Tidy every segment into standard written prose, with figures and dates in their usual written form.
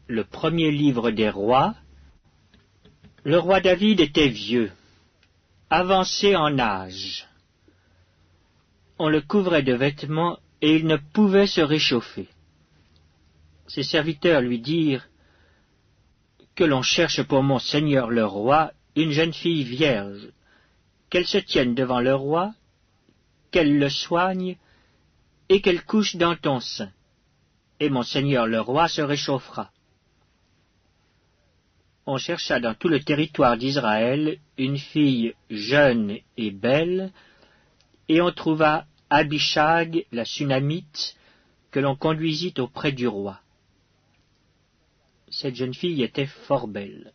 Le premier livre des rois. Le roi David était vieux, avancé en âge. On le couvrait de vêtements et il ne pouvait se réchauffer. Ses serviteurs lui dirent que l'on cherche pour mon seigneur le roi une jeune fille vierge, qu'elle se tienne devant le roi, qu'elle le soigne et qu'elle couche dans ton sein, et mon seigneur le roi se réchauffera. On chercha dans tout le territoire d'Israël une fille jeune et belle, et on trouva Abishag, la Sunamite, que l'on conduisit auprès du roi. Cette jeune fille était fort belle.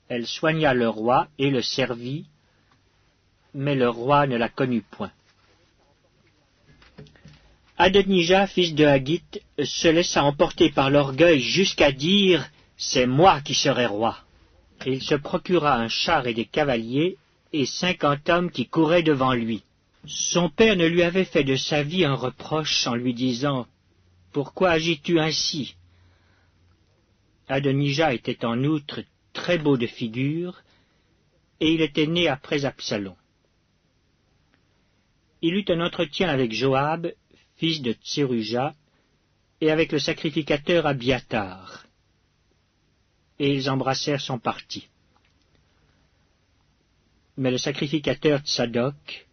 Elle soigna le roi et le servit, mais le roi ne la connut point. Adonija, fils de Haggith, se laissa emporter par l'orgueil jusqu'à dire « C'est moi qui serai roi ». Et il se procura un char et des cavaliers, et 50 hommes qui couraient devant lui. Son père ne lui avait fait de sa vie un reproche en lui disant « Pourquoi agis-tu ainsi » Adonija était en outre très beau de figure, et il était né après Absalom. Il eut un entretien avec Joab, fils de Tseruja, et avec le sacrificateur Abiathar, et ils embrassèrent son parti. Mais le sacrificateur Tsadok,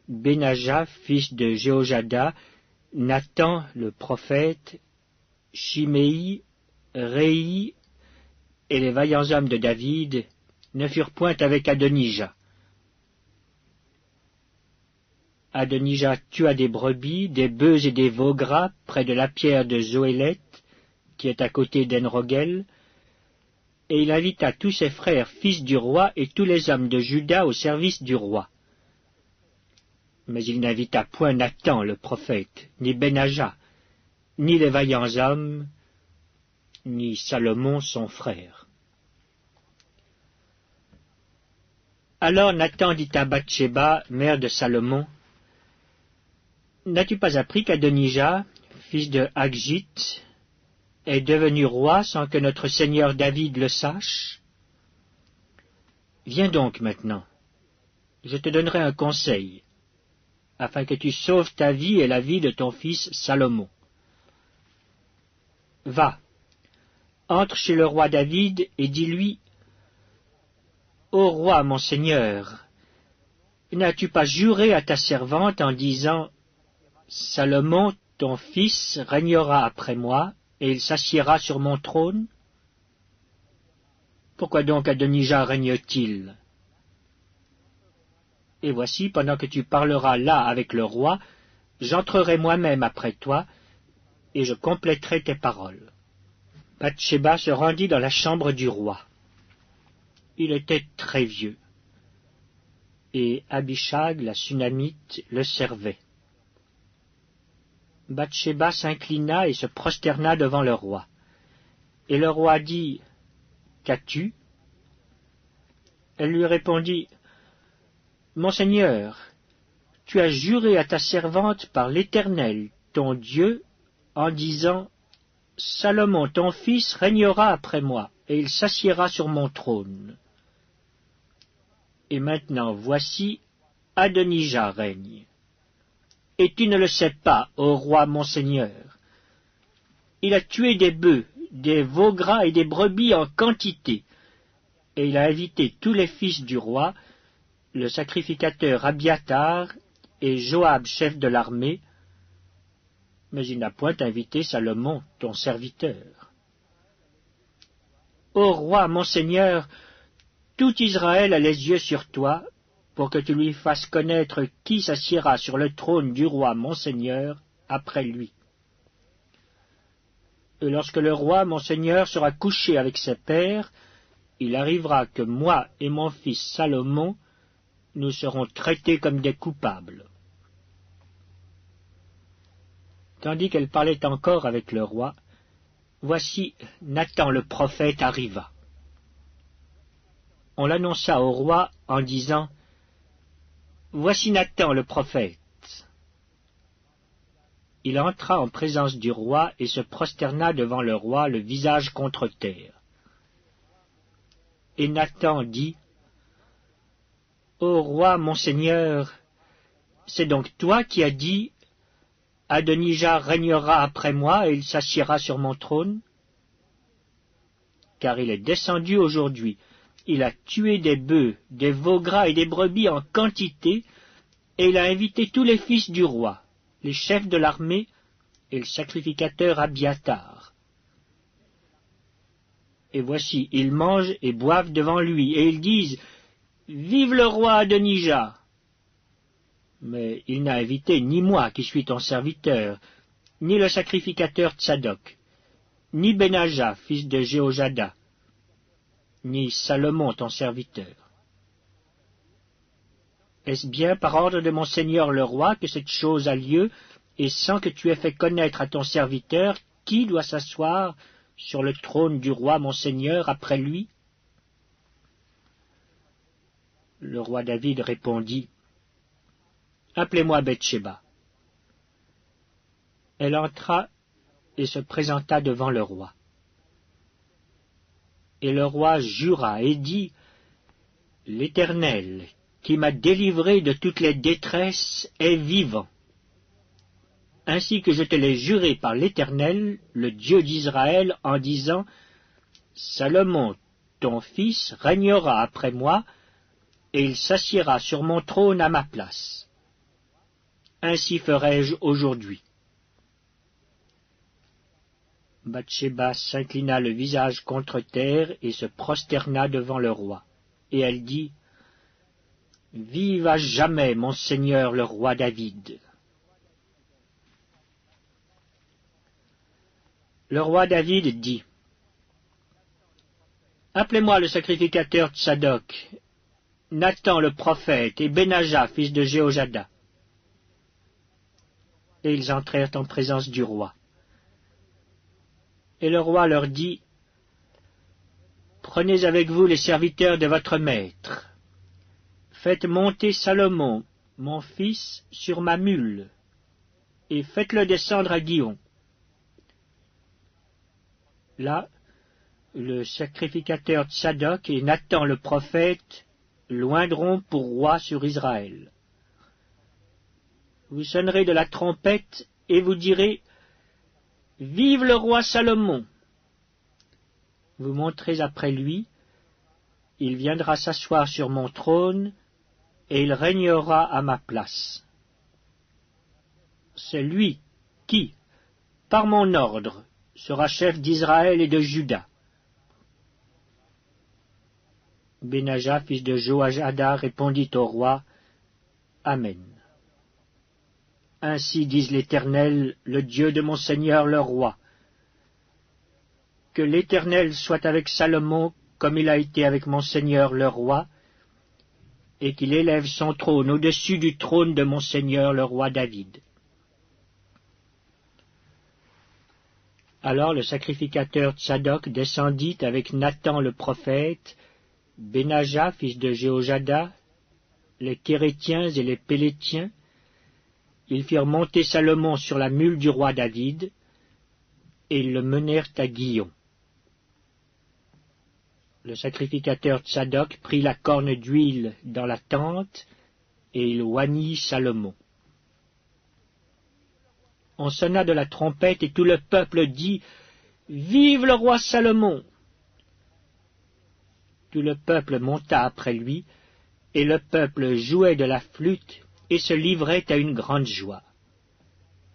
Benaja, fils de Jéhojada, Nathan le prophète, Shimei, Réi et les vaillants hommes de David ne furent point avec Adonija. Adonija tua des brebis, des bœufs et des veaux gras près de la pierre de Zoélet, qui est à côté d'Enrogel, et il invita tous ses frères, fils du roi, et tous les hommes de Juda au service du roi. Mais il n'invita point Nathan le prophète, ni Benaja, ni les vaillants hommes, ni Salomon son frère. Alors Nathan dit à Bathsheba, mère de Salomon, « N'as-tu pas appris qu'Adonija, fils de Haggith, est devenu roi sans que notre seigneur David le sache? Viens donc maintenant, je te donnerai un conseil, afin que tu sauves ta vie et la vie de ton fils Salomon. Va, entre chez le roi David et dis-lui, « Ô roi, mon seigneur, n'as-tu pas juré à ta servante en disant, « Salomon, ton fils, régnera après moi, et il s'assiera sur mon trône? Pourquoi donc Adonija règne-t-il? Et voici, pendant que tu parleras là avec le roi, j'entrerai moi-même après toi, et je compléterai tes paroles. » Bathsheba se rendit dans la chambre du roi. Il était très vieux, et Abishag, la Sunamite, le servait. Bathsheba s'inclina et se prosterna devant le roi. Et le roi dit, « Qu'as-tu » Elle lui répondit, « Mon seigneur, tu as juré à ta servante par l'Éternel, ton Dieu, en disant, « Salomon, ton fils, régnera après moi, et il s'assiera sur mon trône. » Et maintenant, voici, Adonija règne. Et tu ne le sais pas, ô roi mon seigneur. Il a tué des bœufs, des veaux gras et des brebis en quantité, et il a invité tous les fils du roi, le sacrificateur Abiathar et Joab, chef de l'armée, mais il n'a point invité Salomon, ton serviteur. Ô roi mon seigneur, tout Israël a les yeux sur toi, pour que tu lui fasses connaître qui s'assiera sur le trône du roi mon seigneur après lui. Et lorsque le roi mon seigneur sera couché avec ses pères, il arrivera que moi et mon fils Salomon, nous serons traités comme des coupables. » Tandis qu'elle parlait encore avec le roi, voici Nathan le prophète arriva. On l'annonça au roi en disant, « Voici Nathan le prophète. » il entra en présence du roi et se prosterna devant le roi, le visage contre terre. Et Nathan dit, « Ô roi, mon seigneur, c'est donc toi qui as dit, « Adonija régnera après moi et il s'assiera sur mon trône ?» Car il est descendu aujourd'hui, il a tué des bœufs, des veaux gras et des brebis en quantité, et il a invité tous les fils du roi, les chefs de l'armée et le sacrificateur Abiatar. Et voici, ils mangent et boivent devant lui, et ils disent, « Vive le roi Adonija !» Mais il n'a invité ni moi qui suis ton serviteur, ni le sacrificateur Tsadok, ni Benaja, fils de Jéhojada, ni Salomon ton serviteur. Est-ce bien par ordre de mon seigneur le roi que cette chose a lieu, et sans que tu aies fait connaître à ton serviteur qui doit s'asseoir sur le trône du roi mon seigneur après lui? Le roi David répondit, « Appelez-moi Bathsheba. » Elle entra et se présenta devant le roi. Et le roi jura et dit, « L'Éternel, qui m'a délivré de toutes les détresses, est vivant, ainsi que je te l'ai juré par l'Éternel, le Dieu d'Israël, en disant, « Salomon, ton fils, régnera après moi, et il s'assiera sur mon trône à ma place. Ainsi ferai-je aujourd'hui. » Bathsheba s'inclina le visage contre terre et se prosterna devant le roi. Et elle dit, « Vive à jamais mon seigneur le roi David. » Le roi David dit, « Appelez-moi le sacrificateur Tsadok, Nathan le prophète et Benaja, fils de Jéhojada. » Et ils entrèrent en présence du roi. Et le roi leur dit, « Prenez avec vous les serviteurs de votre maître. Faites monter Salomon, mon fils, sur ma mule, et faites-le descendre à Gihon. » Là, le sacrificateur Tsadok et Nathan le prophète loindront pour roi sur Israël. Vous sonnerez de la trompette et vous direz, « Vive le roi Salomon !» Vous monterez après lui, il viendra s'asseoir sur mon trône, et il régnera à ma place. C'est lui qui, par mon ordre, sera chef d'Israël et de Juda. Benaja, fils de Jéhojada, répondit au roi, « Amen. Ainsi dise l'Éternel, le Dieu de mon Seigneur le roi. Que l'Éternel soit avec Salomon comme il a été avec mon Seigneur le roi, et qu'il élève son trône au-dessus du trône de mon Seigneur le roi David. » Alors le sacrificateur Tsadok descendit avec Nathan le prophète, Benaja, fils de Jéhojada, les Kérétiens et les Pélétiens. Ils firent monter Salomon sur la mule du roi David, et ils le menèrent à Gihon. Le sacrificateur Tsadok prit la corne d'huile dans la tente, et il oignit Salomon. On sonna de la trompette, et tout le peuple dit, « Vive le roi Salomon !» Tout le peuple monta après lui, et le peuple jouait de la flûte, et se livrait à une grande joie.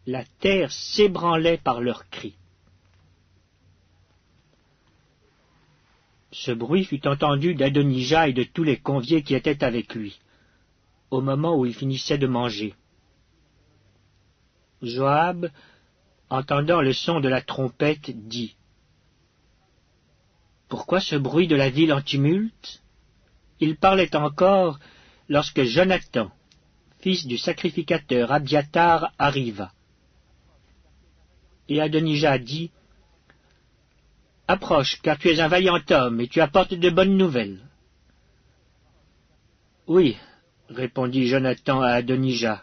La terre s'ébranlait par leurs cris. Ce bruit fut entendu d'Adonija et de tous les conviés qui étaient avec lui, au moment où il finissait de manger. Joab, entendant le son de la trompette, dit, « Pourquoi ce bruit de la ville en tumulte ?» Il parlait encore lorsque Jonathan, fils du sacrificateur Abiatar, arriva. Et Adonija dit, « Approche, car tu es un vaillant homme, et tu apportes de bonnes nouvelles. » « Oui, répondit Jonathan à Adonija,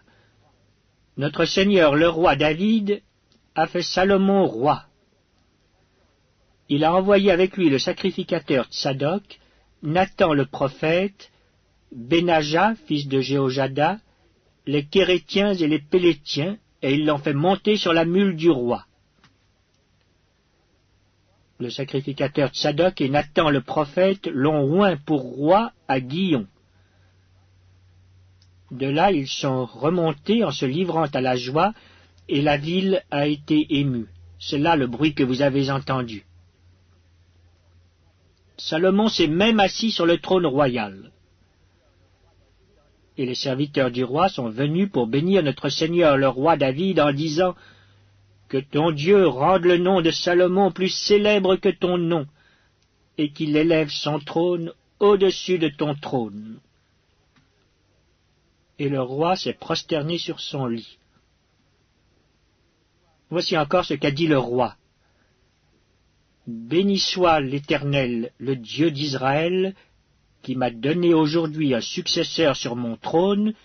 « notre seigneur le roi David a fait Salomon roi. Il a envoyé avec lui le sacrificateur Tsadok, Nathan le prophète, Benaja, fils de Jéhojada, les Kérétiens et les Pélétiens, et ils l'ont fait monter sur la mule du roi. Le sacrificateur Tsadok et Nathan le prophète l'ont oint pour roi à Guillon. De là ils sont remontés en se livrant à la joie, et la ville a été émue. C'est là le bruit que vous avez entendu. Salomon s'est même assis sur le trône royal. Et les serviteurs du roi sont venus pour bénir notre Seigneur le roi David en disant « Que ton Dieu rende le nom de Salomon plus célèbre que ton nom, et qu'il élève son trône au-dessus de ton trône. » Et le roi s'est prosterné sur son lit. Voici encore ce qu'a dit le roi. « Béni soit l'Éternel, le Dieu d'Israël, qui m'a donné aujourd'hui un successeur sur mon trône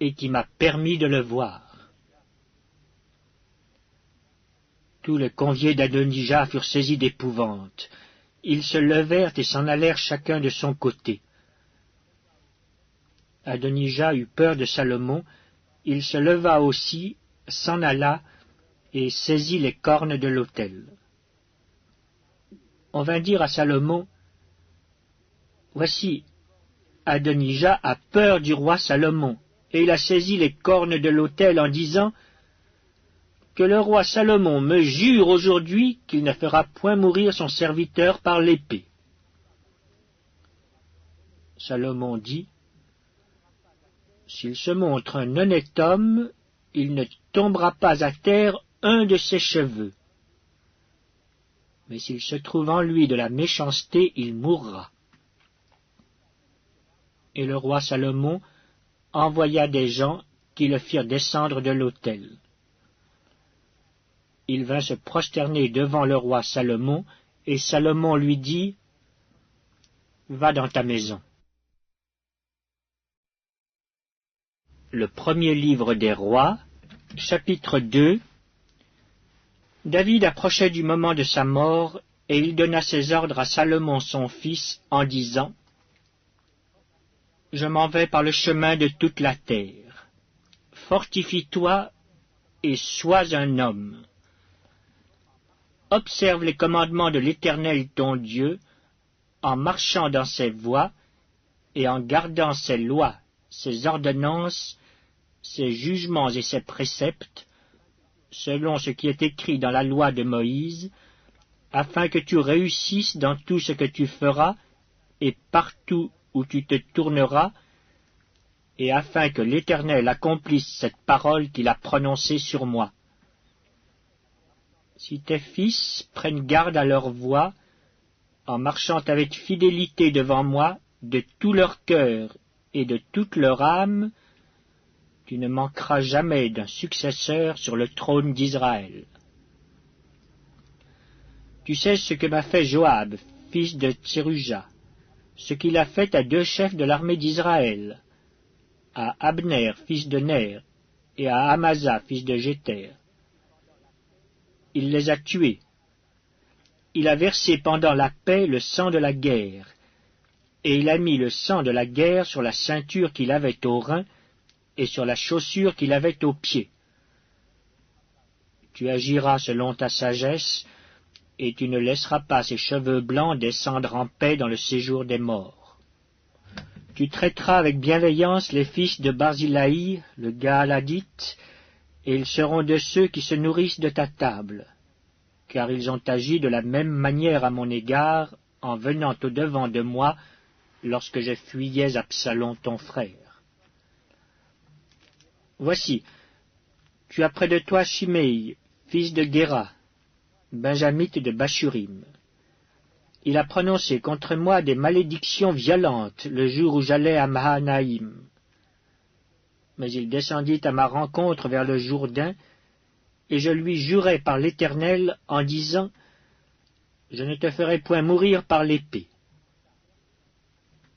et qui m'a permis de le voir. » Tous les conviés d'Adonija furent saisis d'épouvante. Ils se levèrent et s'en allèrent chacun de son côté. Adonija eut peur de Salomon, il se leva aussi, s'en alla et saisit les cornes de l'autel. On vint dire à Salomon, « Voici, Adonija a peur du roi Salomon, et il a saisi les cornes de l'autel en disant, « Que le roi Salomon me jure aujourd'hui qu'il ne fera point mourir son serviteur par l'épée. » Salomon dit, « S'il se montre un honnête homme, il ne tombera pas à terre un de ses cheveux. Mais s'il se trouve en lui de la méchanceté, il mourra. » Et le roi Salomon envoya des gens qui le firent descendre de l'autel. Il vint se prosterner devant le roi Salomon, et Salomon lui dit, « Va dans ta maison. » Le premier livre des rois, chapitre 2. David approchait du moment de sa mort, et il donna ses ordres à Salomon son fils, en disant, « Je m'en vais par le chemin de toute la terre. Fortifie-toi et sois un homme. Observe les commandements de l'Éternel ton Dieu, en marchant dans ses voies et en gardant ses lois, ses ordonnances, ses jugements et ses préceptes, selon ce qui est écrit dans la loi de Moïse, afin que tu réussisses dans tout ce que tu feras et partout où tu te tourneras, et afin que l'Éternel accomplisse cette parole qu'il a prononcée sur moi. Si tes fils prennent garde à leur voie, en marchant avec fidélité devant moi, de tout leur cœur et de toute leur âme, tu ne manqueras jamais d'un successeur sur le trône d'Israël. Tu sais ce que m'a fait Joab, fils de Tseruja, ce qu'il a fait à 2 chefs de l'armée d'Israël, à Abner, fils de Ner, et à Amasa, fils de Jéter. Il les a tués. Il a versé pendant la paix le sang de la guerre, et il a mis le sang de la guerre sur la ceinture qu'il avait au rein et sur la chaussure qu'il avait aux pieds. Tu agiras selon ta sagesse, et tu ne laisseras pas ses cheveux blancs descendre en paix dans le séjour des morts. Tu traiteras avec bienveillance les fils de Barzilaï, le Gaaladite, et ils seront de ceux qui se nourrissent de ta table, car ils ont agi de la même manière à mon égard en venant au-devant de moi lorsque je fuyais Absalom ton frère. Voici, tu as près de toi Shimei, fils de Guéra, benjamite de Bachurim. Il a prononcé contre moi des malédictions violentes le jour où j'allais à Mahanaïm. Mais il descendit à ma rencontre vers le Jourdain, et je lui jurai par l'Éternel en disant, « Je ne te ferai point mourir par l'épée. »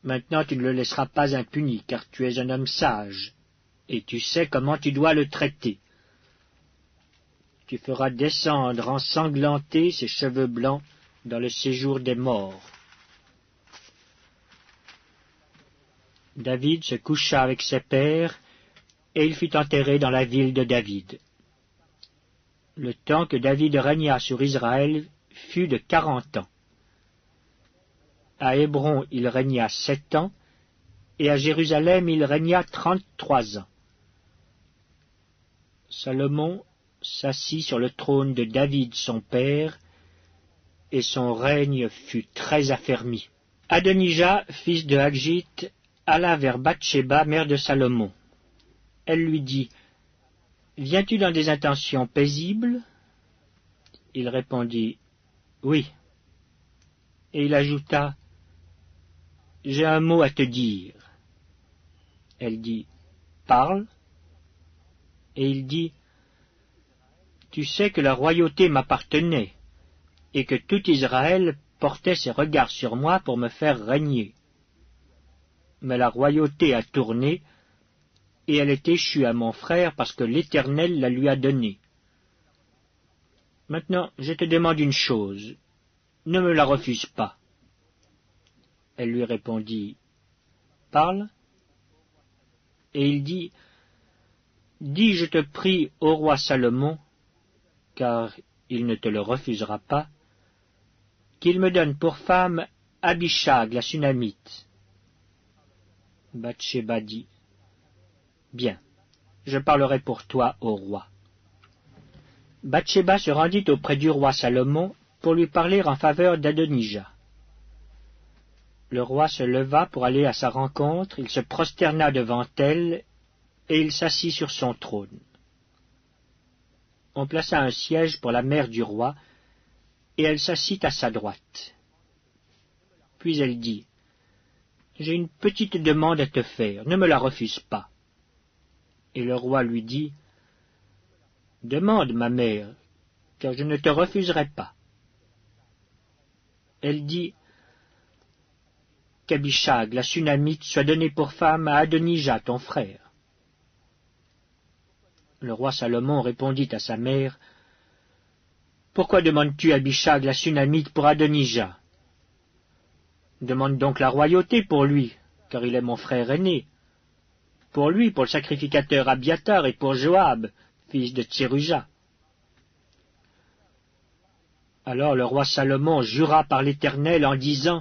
Maintenant tu ne le laisseras pas impuni, car tu es un homme sage, et tu sais comment tu dois le traiter. tu feras descendre ensanglantés ses cheveux blancs dans le séjour des morts. David se coucha avec ses pères, et il fut enterré dans la ville de David. Le temps que David régna sur Israël fut de 40 ans. À Hébron il régna 7 ans, et à Jérusalem il régna 33 ans. Salomon s'assit sur le trône de David son père, et son règne fut très affermi. Adonija, fils de Hagit, alla vers Bathsheba, mère de Salomon. Elle lui dit, « Viens-tu dans des intentions paisibles ?» Il répondit, « Oui. » Et il ajouta, « J'ai un mot à te dire. » Elle dit, « Parle. » Et il dit, « Tu sais que la royauté m'appartenait, et que tout Israël portait ses regards sur moi pour me faire régner. Mais la royauté a tourné, et elle est échue à mon frère parce que l'Éternel la lui a donnée. Maintenant, je te demande une chose, ne me la refuse pas. » Elle lui répondit, « Parle. » Et il dit, « Dis, je te prie, au roi Salomon, car il ne te le refusera pas, qu'il me donne pour femme Abishag la Sunamite. » Bathsheba dit, « Bien, je parlerai pour toi au roi. » Bathsheba se rendit auprès du roi Salomon pour lui parler en faveur d'Adonija. Le roi se leva pour aller à sa rencontre, il se prosterna devant elle, et il s'assit sur son trône. On plaça un siège pour la mère du roi, et elle s'assit à sa droite. Puis elle dit, « J'ai une petite demande à te faire, ne me la refuse pas. » Et le roi lui dit, « Demande, ma mère, car je ne te refuserai pas. » Elle dit, « Qu'Abishag, la Sunamite, soit donnée pour femme à Adonija, ton frère. » Le roi Salomon répondit à sa mère, « Pourquoi demandes-tu Abishag, la Sunamite, pour Adonija? Demande donc la royauté pour lui, car il est mon frère aîné. Pour lui, pour le sacrificateur Abiatar, et pour Joab, fils de Tseruja. » Alors le roi Salomon jura par l'Éternel en disant,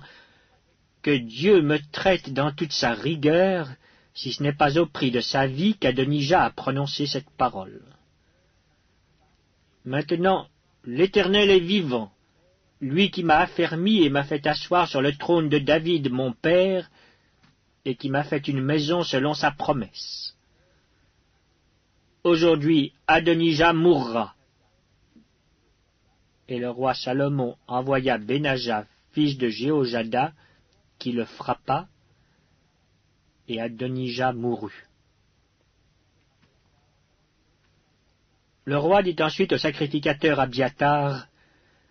« Que Dieu me traite dans toute sa rigueur, si ce n'est pas au prix de sa vie qu'Adonija a prononcé cette parole. Maintenant, l'Éternel est vivant, lui qui m'a affermi et m'a fait asseoir sur le trône de David mon père, et qui m'a fait une maison selon sa promesse. Aujourd'hui, Adonija mourra. » Et le roi Salomon envoya Benaja, fils de Jéhojada, qui le frappa, et Adonija mourut. Le roi dit ensuite au sacrificateur Abiatar,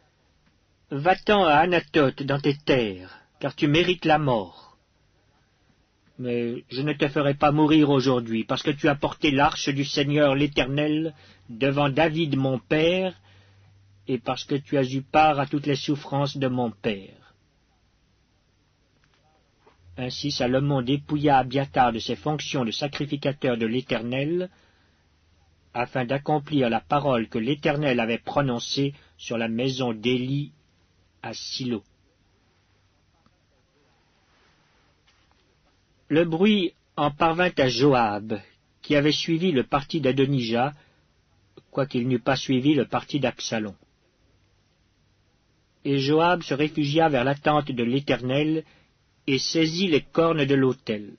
« Va-t'en à Anathoth dans tes terres, car tu mérites la mort. Mais je ne te ferai pas mourir aujourd'hui, parce que tu as porté l'arche du Seigneur l'Éternel devant David mon père, et parce que tu as eu part à toutes les souffrances de mon père. » Ainsi Salomon dépouilla Abiatar de ses fonctions de sacrificateur de l'Éternel, afin d'accomplir la parole que l'Éternel avait prononcée sur la maison d'Élie à Silo. Le bruit en parvint à Joab, qui avait suivi le parti d'Adonija, quoiqu'il n'eût pas suivi le parti d'Absalom. Et Joab se réfugia vers la tente de l'Éternel et saisit les cornes de l'autel.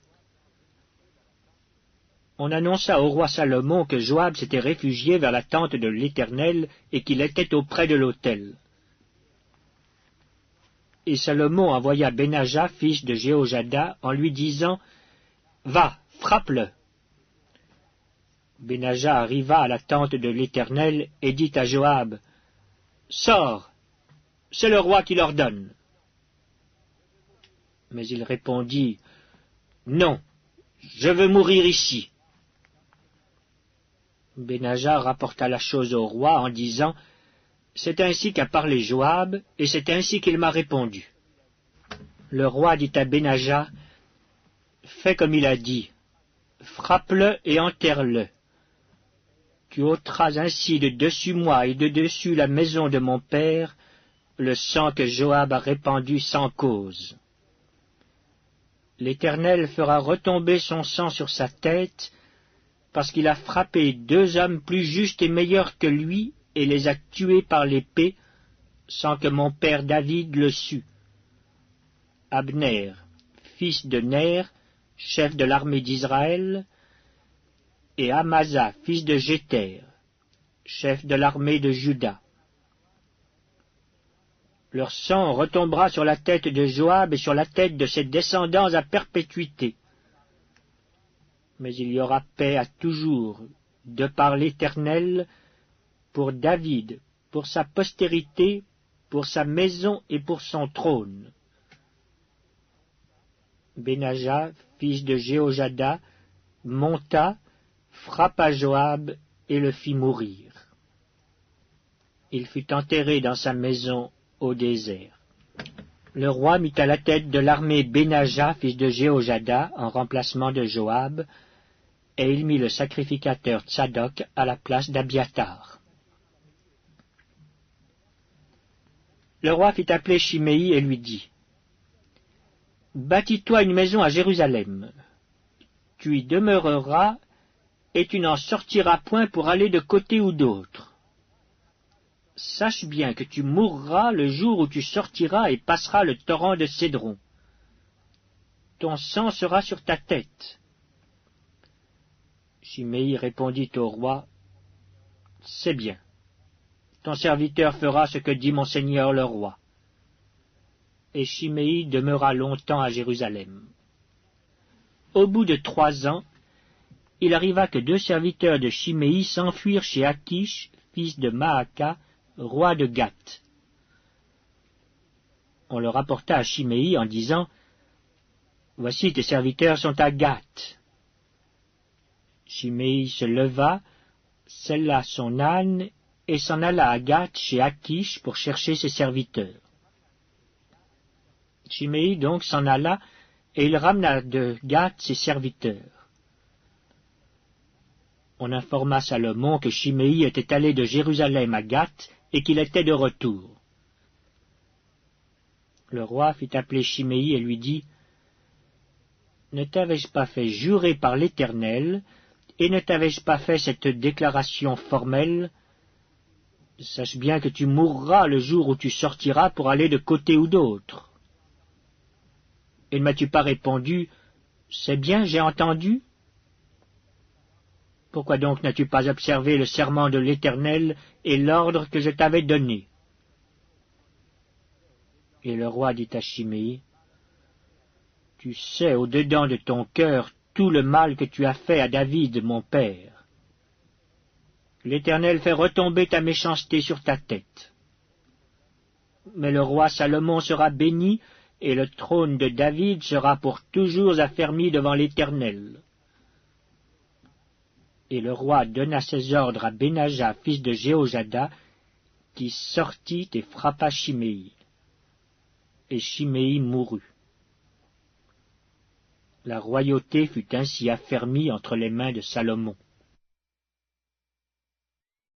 On annonça au roi Salomon que Joab s'était réfugié vers la tente de l'Éternel et qu'il était auprès de l'autel. Et Salomon envoya Benaja, fils de Jéhojada, en lui disant, « Va, frappe-le. » Benaja arriva à la tente de l'Éternel et dit à Joab, « Sors, c'est le roi qui l'ordonne. » Mais il répondit, « Non, je veux mourir ici. » Benaja rapporta la chose au roi en disant « C'est ainsi qu'a parlé Joab, et c'est ainsi qu'il m'a répondu. » Le roi dit à Benaja « Fais comme il a dit, frappe-le et enterre-le. Tu ôteras ainsi de dessus moi et de dessus la maison de mon père le sang que Joab a répandu sans cause. L'Éternel fera retomber son sang sur sa tête, parce qu'il a frappé 2 hommes plus justes et meilleurs que lui, et les a tués par l'épée, sans que mon père David le sût. Abner, fils de Ner, chef de l'armée d'Israël, et Amasa, fils de Jéter, chef de l'armée de Juda. Leur sang retombera sur la tête de Joab et sur la tête de ses descendants à perpétuité. Mais il y aura paix à toujours, de par l'Éternel, pour David, pour sa postérité, pour sa maison et pour son trône. Benaja, fils de Jéhojada, monta, frappa Joab et le fit mourir. Il fut enterré dans sa maison au désert. Le roi mit à la tête de l'armée Benaja, fils de Jéhojada, en remplacement de Joab, et il mit le sacrificateur Tsadok à la place d'Abiathar. Le roi fit appeler Chiméi et lui dit « Bâtis-toi une maison à Jérusalem. Tu y demeureras, et tu n'en sortiras point pour aller de côté ou d'autre. Sache bien que tu mourras le jour où tu sortiras et passeras le torrent de Cédron. Ton sang sera sur ta tête. » Chiméi répondit au roi, « C'est bien. Ton serviteur fera ce que dit mon seigneur le roi. » Et Chiméi demeura longtemps à Jérusalem. Au bout de 3 ans, il arriva que 2 serviteurs de Chiméi s'enfuirent chez Akish, fils de Maaka, roi de Gath. On le rapporta à Chiméi en disant « Voici tes serviteurs sont à Gath. » Chiméi se leva, sella son âne et s'en alla à Gath chez Akish pour chercher ses serviteurs. Chiméi donc s'en alla et il ramena de Gath ses serviteurs. On informa Salomon que Chiméi était allé de Jérusalem à Gath et qu'il était de retour. Le roi fit appeler Chiméi et lui dit « Ne t'avais-je pas fait jurer par l'Éternel, et ne t'avais-je pas fait cette déclaration formelle? Sache bien que tu mourras le jour où tu sortiras pour aller de côté ou d'autre. Et ne m'as-tu pas répondu, c'est bien, j'ai entendu? Pourquoi donc n'as-tu pas observé le serment de l'Éternel et l'ordre que je t'avais donné? » Et le roi dit à Chiméi, « Tu sais au-dedans de ton cœur tout le mal que tu as fait à David, mon père. L'Éternel fait retomber ta méchanceté sur ta tête. Mais le roi Salomon sera béni, et le trône de David sera pour toujours affermi devant l'Éternel. » Et le roi donna ses ordres à Benaja, fils de Jéhojada, qui sortit et frappa Chiméi. Et Chiméi mourut. La royauté fut ainsi affermie entre les mains de Salomon.